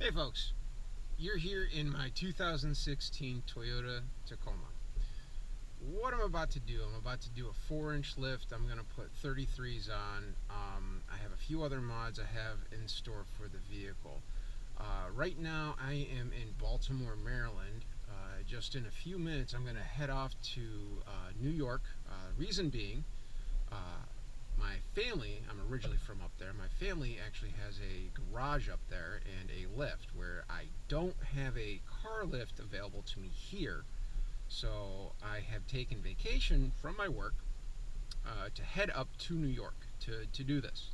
Hey folks, you're here in my 2016 Toyota Tacoma. What I'm about to do, I'm about to do a 4-inch lift. I'm going to put 33s on. I have a few other mods I have in store for the vehicle. Right now I am in Baltimore, Maryland. Just in a few minutes I'm going to head off to New York. Reason being, my family, I'm originally from up there, my family actually has a garage up there and a lift where I don't have a car lift available to me here. So I have taken vacation from my work to head up to New York to do this.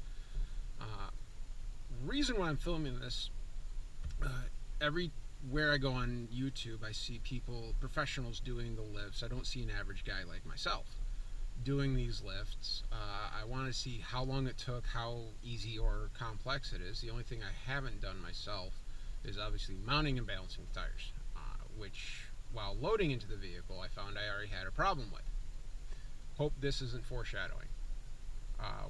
Reason why I'm filming this, everywhere I go on YouTube I see people, professionals doing the lifts. I don't see an average guy like myself doing these lifts. I want to see how long it took, how easy or complex it is. The only thing I haven't done myself is obviously mounting and balancing the tires, which while loading into the vehicle I found I already had a problem with. Hope this isn't foreshadowing.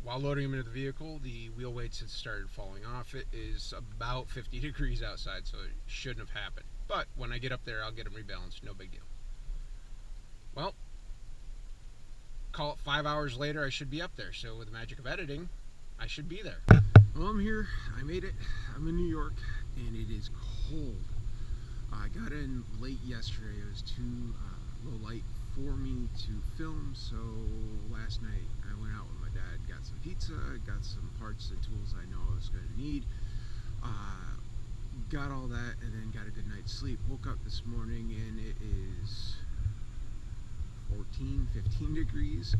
While loading them into the vehicle, the wheel weights had started falling off. It is about 50 degrees outside, so it shouldn't have happened. But when I get up there, I'll get them rebalanced, no big deal. Well, call it 5 hours later, I should be up there. So with the magic of editing, I should be there. Well, I'm here. I made it. I'm in New York, and it is cold. I got in late yesterday. It was too low light for me to film, so last night I went out with my dad, got some pizza, got some parts and tools I know I was going to need, got all that, and then got a good night's sleep. Woke up this morning and it is 15 degrees.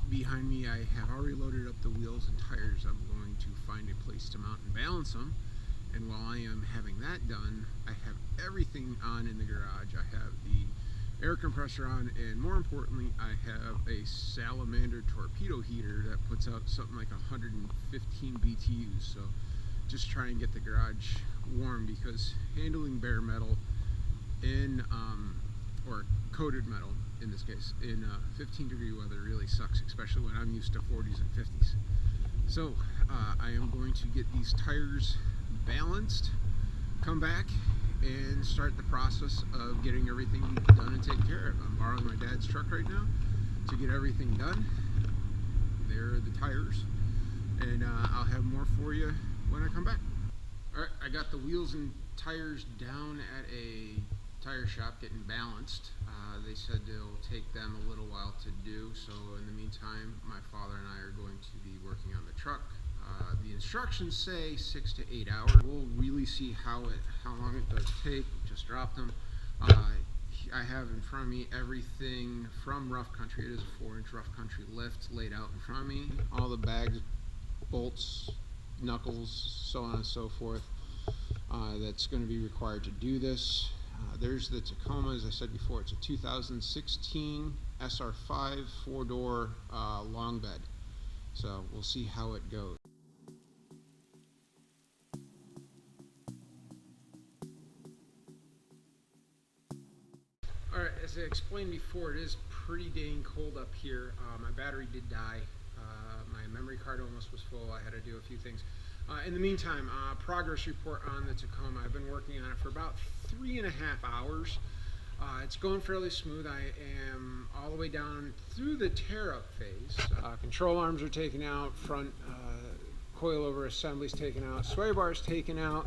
Behind me I have already loaded up the wheels and tires. I'm going to find a place to mount and balance them, and while I am having that done, I have everything on in the garage. I have the air compressor on, and more importantly I have a salamander torpedo heater that puts out something like 115 BTUs. So just try and get the garage warm, because handling bare metal in or coated metal in this case in 15 degree weather really sucks, especially when I'm used to 40s and 50s. So I am going to get these tires balanced, come back and start the process of getting everything done and taken care of. I'm borrowing my dad's truck right now to get everything done. There are the tires, and I'll have more for you when I come back. Alright, I got the wheels and tires down at a tire shop getting balanced. They said it'll take them a little while to do, so in the meantime my father and I are going to be working on the truck. The instructions say 6 to 8 hours. We'll really see how long it does take. Just dropped them. I have in front of me everything from rough country. It is a 4-inch rough country lift laid out in front of me. All the bags, bolts, knuckles, so on and so forth, that's going to be required to do this. There's the Tacoma. As I said before, it's a 2016 SR5 4-door long bed. So we'll see how it goes. Alright, as I explained before, it is pretty dang cold up here. My battery did die. My memory card almost was full. I had to do a few things. In the meantime, progress report on the Tacoma. I've been working on it for about 3.5 hours. It's going fairly smooth. I am all the way down through the tear-up phase. Control arms are taken out, front coilover assembly's taken out, sway bar's taken out,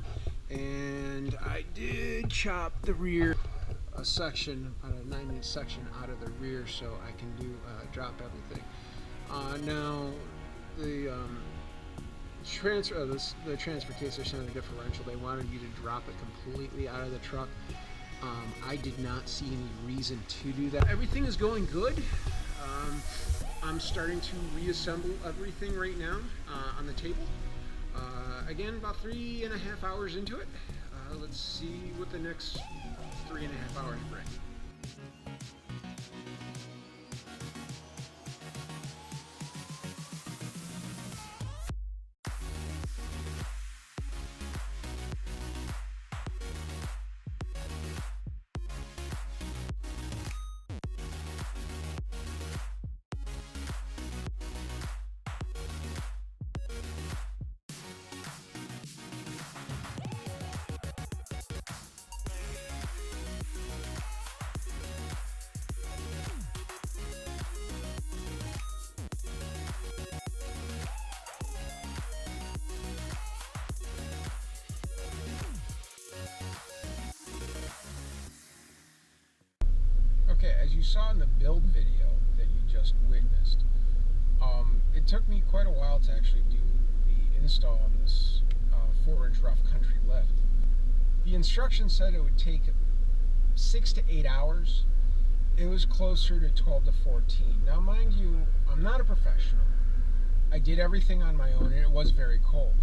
and I did chop the rear, a 9-inch section out of the rear, so I can do drop everything. Now the transfer case, they're sending a differential. They wanted you to drop it completely out of the truck. I did not see any reason to do that. Everything is going good. I'm starting to reassemble everything right now on the table. Again, about 3.5 hours into it. Let's see what the next 3.5 hours bring. saw in the build video that you just witnessed, it took me quite a while to actually do the install on this 4-inch rough country lift. The instructions said it would take 6 to 8 hours. It was closer to 12 to 14. Now, mind you, I'm not a professional. I did everything on my own, and it was very cold.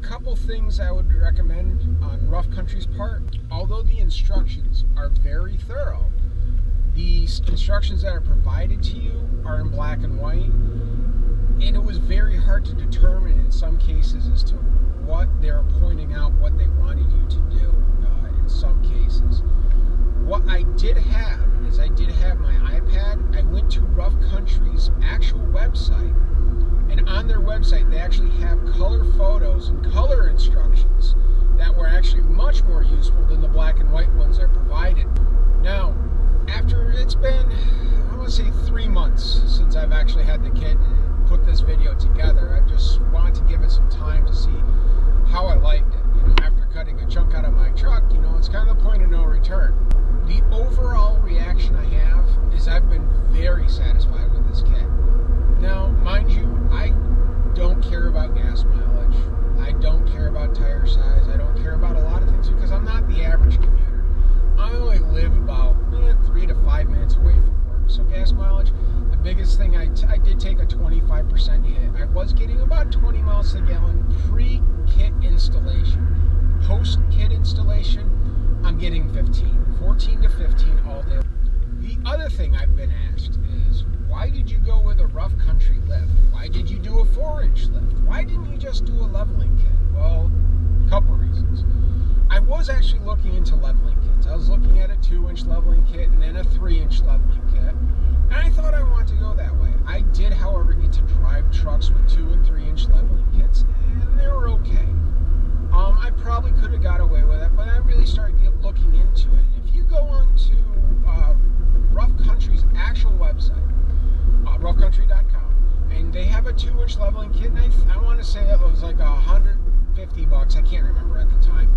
Couple things I would recommend on Rough Country's part. Although the instructions are very thorough, the instructions that are provided to you are in black and white, and it was very hard to determine in some cases as to what they're pointing out, what they wanted you to do in some cases. What I did have is I did have my iPad. I went to Rough Country's actual website, and on their website they actually have color photos and color instructions that were actually much more useful than the black and white ones that provided. Now, after it's been, I want to say 3 months since I've actually had the kit and put this video together, I just wanted to give it some time to see how I liked it. You know, after cutting a chunk out of my truck, you know, it's kind of the point of no return. The overall reaction I have is I've been very satisfied with this kit. Now, mind you, I don't care about gas mileage. I don't care about tire size. I don't care about a lot of things because I'm not the average commuter. I only live about 3 to 5 minutes away from work. So gas mileage, the biggest thing, I did take a 25% hit. I was getting about 20 miles to the gallon pre-kit installation. Post-kit installation, I'm getting 14 to 15 all day. The other thing I've been asked is, why did you go with a rough country lift? Why did you do a 4-inch lift? Why didn't you just do a leveling kit? Well, a couple reasons. I was actually looking into leveling kits. I was looking at a 2-inch leveling kit and then a 3-inch leveling kit. And I thought I wanted to go that way. I did, however, get to drive trucks with 2 and 3-inch leveling kits, and they were okay. I probably could have got away with it, but I really started looking into it. If you go on to Rough Country's actual website, roughcountry.com, and they have a 2-inch leveling kit, and I want to say it was like $150. I can't remember at the time.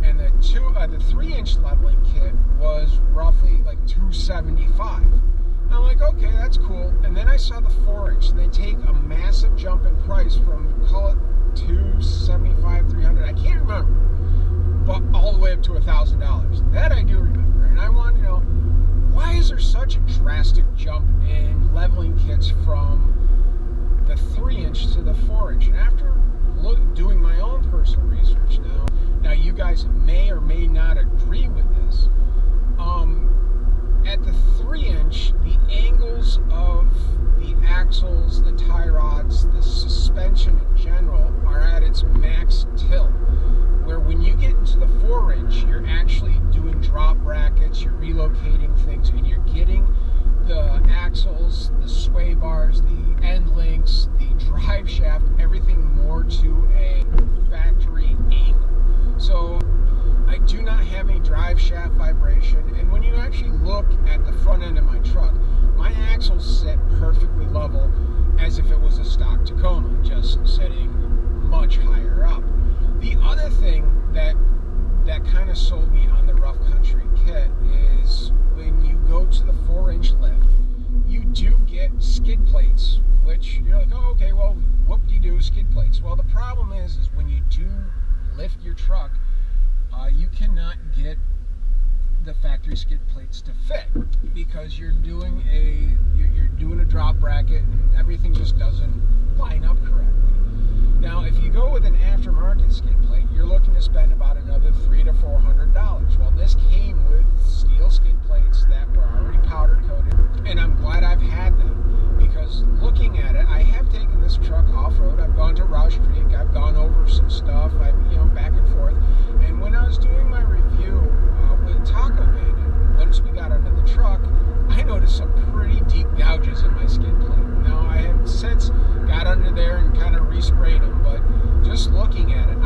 And the 3-inch leveling kit was roughly like $275. And I'm like, okay, that's cool. And then I saw the 4-inch, and they take a massive jump in price from, call it $275, $300. I can't remember, but all the way up to $1,000. That I do remember, and I want to know, why is there such a drastic jump in leveling kits from the 3-inch to the 4-inch? And after doing my own personal research now you guys may or may not agree with this. At the 3-inch, the angles of the axles, the tie rods, the suspension in general are at its max tilt. Where when you get into the 4-inch, you're actually doing drop brackets, you're relocating things, and you're getting the axles, the sway bars, the end links, the drive shaft, everything more to a factory angle. So I do not have any drive shaft vibration, and when you actually look at the front end of my truck, my axles sit perfectly level as if it was a stock Tacoma, just sitting much higher up. The other thing that kind of sold me on the Rough Country kit is when you go to the 4-inch lift, you do get skid plates, which you're like, oh, okay, well, whoop-de-doo, skid plates. Well, the problem is when you do lift your truck, you cannot get the factory skid plates to fit because you're doing a drop bracket and everything just doesn't line up correctly. Now, if you go with an aftermarket skid plate, you're looking to spend about another $300 to $400. Well, this came with steel skid plates that were already powder coated, and I'm glad I've had them because looking at it, I have taken this truck off-road. I've gone to Roush Creek. I've gone over some stuff. Back and forth. And when I was doing my review with Taco Bed, once we got under the truck, I noticed some pretty deep gouges in my skid plate. Now, I have since got under there and kind of resprayed them, but just looking at it,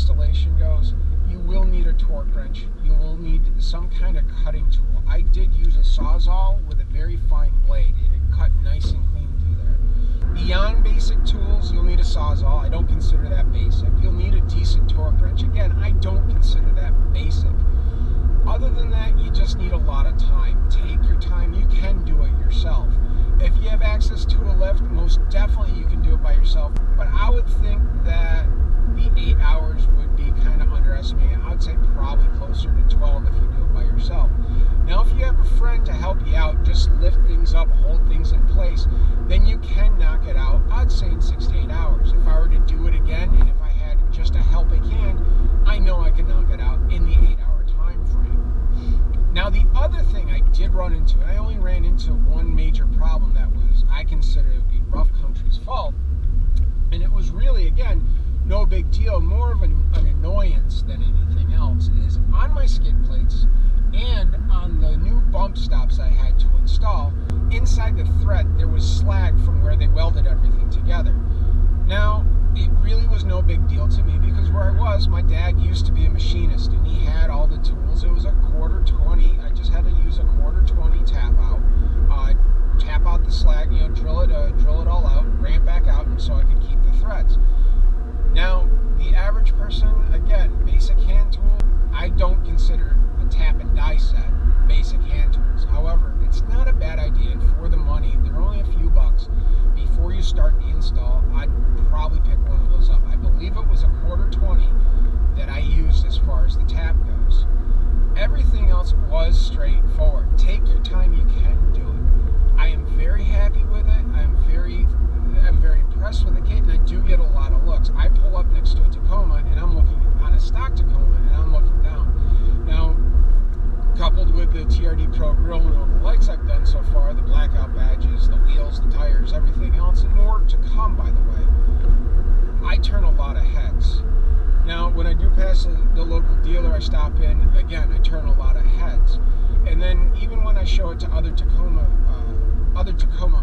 installation goes, you will need a torque wrench. You will need some kind of cutting tool. I did use a Sawzall with a very fine blade, and it cut nice and clean through there. Beyond basic tools, you'll need a Sawzall. I don't consider that basic. You'll need a decent torque wrench. Again, I don't consider that basic. Other than that, you just need a lot of time. Take your time. You can do it yourself. If you have access to a lift, most definitely you can do it by yourself. But I would think that the 8 hours would be kind of underestimated. I would say probably closer to 12 if you do it by yourself. Now, if you have a friend to help you out, just lift things up, hold things in place, then you can knock it out, I'd say in 6 to 8 hours. If I were to do it again, and if I had just a helping hand, I know I can knock it out in the 8-hour time frame. Now, the other thing I did run into, and I only ran into one major problem that was, I consider it would be Rough Country's fault, and it was really, again, no big deal, more of an annoyance than anything else, is on my skid plates and on the new bump stops I had to install, inside the thread there was slag from where they welded everything together. Now, it really was no big deal to me because where I was, my dad used to be a machinist and he had all the tools. It was a quarter 20. I just had to use a quarter 20 tap out the slag, drill it all out, bring it back out, and so I could keep the threads. Now, the average person, again, basic hand tool, I don't consider a tap and die set basic hand tools. However, it's not a bad idea, and for the money, they're only a few bucks. Before you start the install, I'd probably pick one of those up. I believe it was a quarter 20 that I used as far as the tap goes. Everything else was straightforward. Take your time, you can do it. I am very happy with it. I'm very impressed with the kit, and I do get a lot of looks. I pull up next to a Tacoma, and I'm looking on a stock Tacoma, and I'm looking down. Now, coupled with the TRD Pro grill and all the lights I've done so far, the blackout badges, the wheels, the tires, everything else, and more to come, by the way, I turn a lot of heads. Now, when I do pass the local dealer I stop in, again, I turn a lot of heads. And then even when I show it to other Tacoma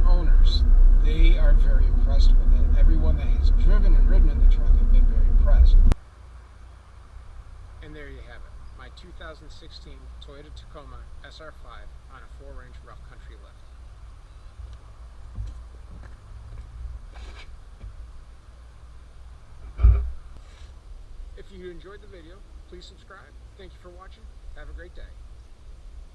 owners, they are very impressed with it. Everyone that has driven and ridden in the truck have been very impressed. And there you have it, my 2016 Toyota Tacoma SR5 on a 4-inch rough country lift. If you enjoyed the video, please subscribe. Thank you for watching. Have a great day.